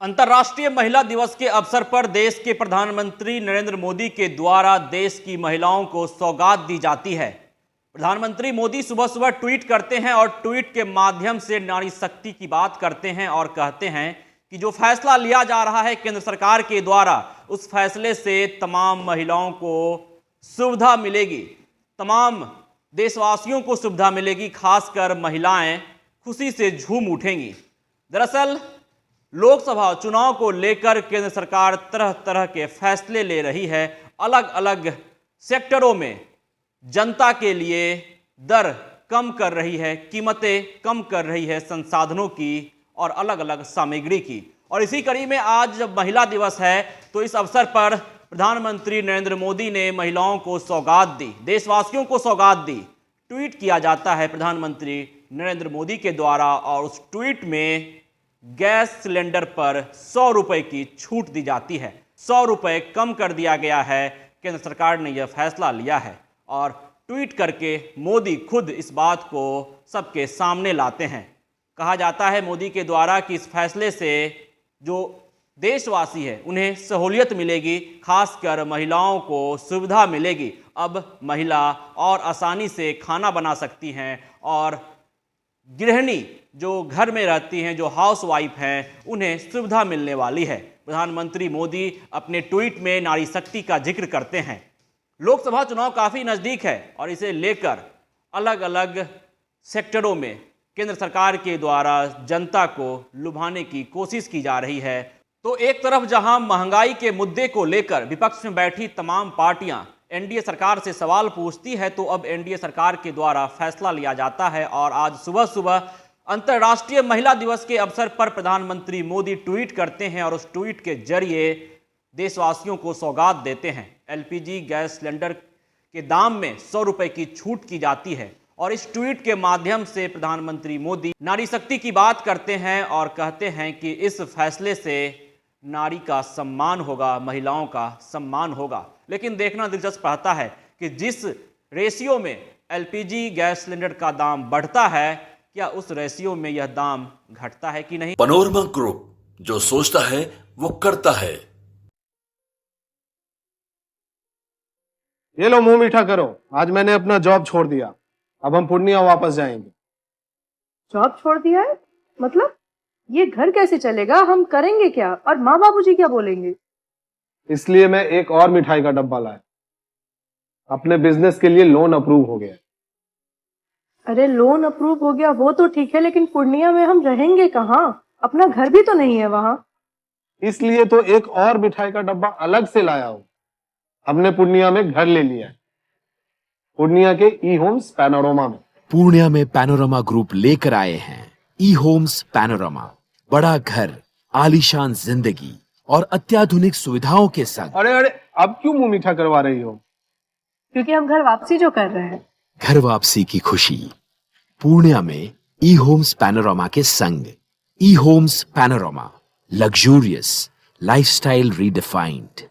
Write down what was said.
अंतर्राष्ट्रीय महिला दिवस के अवसर पर देश के प्रधानमंत्री नरेंद्र मोदी के द्वारा देश की महिलाओं को सौगात दी जाती है। प्रधानमंत्री मोदी सुबह सुबह ट्वीट करते हैं और ट्वीट के माध्यम से नारी शक्ति की बात करते हैं और कहते हैं कि जो फैसला लिया जा रहा है केंद्र सरकार के द्वारा, उस फैसले से तमाम महिलाओं को सुविधा मिलेगी, तमाम देशवासियों को सुविधा मिलेगी, खासकर महिलाएं खुशी से झूम उठेंगी। दरअसल लोकसभा चुनाव को लेकर केंद्र सरकार तरह तरह के फैसले ले रही है। अलग अलग सेक्टरों में जनता के लिए दर कम कर रही है, कीमतें कम कर रही है, संसाधनों की और अलग अलग सामग्री की। और इसी कड़ी में आज जब महिला दिवस है तो इस अवसर पर प्रधानमंत्री नरेंद्र मोदी ने महिलाओं को सौगात दी, देशवासियों को सौगात दी। ट्वीट किया जाता है प्रधानमंत्री नरेंद्र मोदी के द्वारा और उस ट्वीट में गैस सिलेंडर पर 100 रुपये की छूट दी जाती है। 100 रुपये कम कर दिया गया है। केंद्र सरकार ने यह फैसला लिया है और ट्वीट करके मोदी खुद इस बात को सबके सामने लाते हैं। कहा जाता है मोदी के द्वारा कि इस फैसले से जो देशवासी है उन्हें सहूलियत मिलेगी, खासकर महिलाओं को सुविधा मिलेगी। अब महिला और आसानी से खाना बना सकती हैं और गृहिणी जो घर में रहती हैं, जो हाउस वाइफ हैं, उन्हें सुविधा मिलने वाली है। प्रधानमंत्री मोदी अपने ट्वीट में नारी शक्ति का जिक्र करते हैं। लोकसभा चुनाव काफ़ी नज़दीक है और इसे लेकर अलग अलग सेक्टरों में केंद्र सरकार के द्वारा जनता को लुभाने की कोशिश की जा रही है। तो एक तरफ जहां महंगाई के मुद्दे को लेकर विपक्ष में बैठी तमाम पार्टियां एनडीए सरकार से सवाल पूछती है, तो अब एनडीए सरकार के द्वारा फैसला लिया जाता है और आज सुबह सुबह अंतर्राष्ट्रीय महिला दिवस के अवसर पर प्रधानमंत्री मोदी ट्वीट करते हैं और उस ट्वीट के जरिए देशवासियों को सौगात देते हैं। एलपीजी गैस सिलेंडर के दाम में 100 रुपये की छूट की जाती है और इस ट्वीट के माध्यम से प्रधानमंत्री मोदी नारी शक्ति की बात करते हैं और कहते हैं कि इस फैसले से नारी का सम्मान होगा, महिलाओं का सम्मान होगा। लेकिन देखना दिलचस्प रहता है कि जिस रेशियो में एलपीजी गैस सिलेंडर का दाम बढ़ता है, क्या उस रेशियो में यह दाम घटता है कि नहीं। पैनोरमा ग्रुप, जो सोचता है वो करता है। ये लो मुंह मीठा करो, आज मैंने अपना जॉब छोड़ दिया, अब हम पूर्णिया वापस जाएंगे। जॉब छोड़ दिया है? मतलब ये घर कैसे चलेगा? हम करेंगे क्या और माँ बाबूजी क्या बोलेंगे? इसलिए मैं एक और मिठाई का डब्बा लाया। अपने बिजनेस के लिए लोन अप्रूव हो गया। अरे लोन अप्रूव हो गया वो तो ठीक है, लेकिन पूर्णिया में हम रहेंगे कहाँ? अपना घर भी तो नहीं है वहाँ। इसलिए तो एक और मिठाई का डब्बा अलग से लाया हूँ। हमने पूर्णिया में घर ले लिया है, पूर्णिया के ई होम्स पैनोरमा में। पूर्णिया में पैनोरमा ग्रुप लेकर आए हैं ई होम्स पैनोरमा। बड़ा घर, आलीशान जिंदगी और अत्याधुनिक सुविधाओं के संग। अरे अरे, अब क्यों मुंह मीठा करवा रही हो? क्योंकि हम घर वापसी जो कर रहे हैं। घर वापसी की खुशी पूर्णिया में ई होम्स पैनोरमा के संग। E homes panorama, luxurious lifestyle redefined.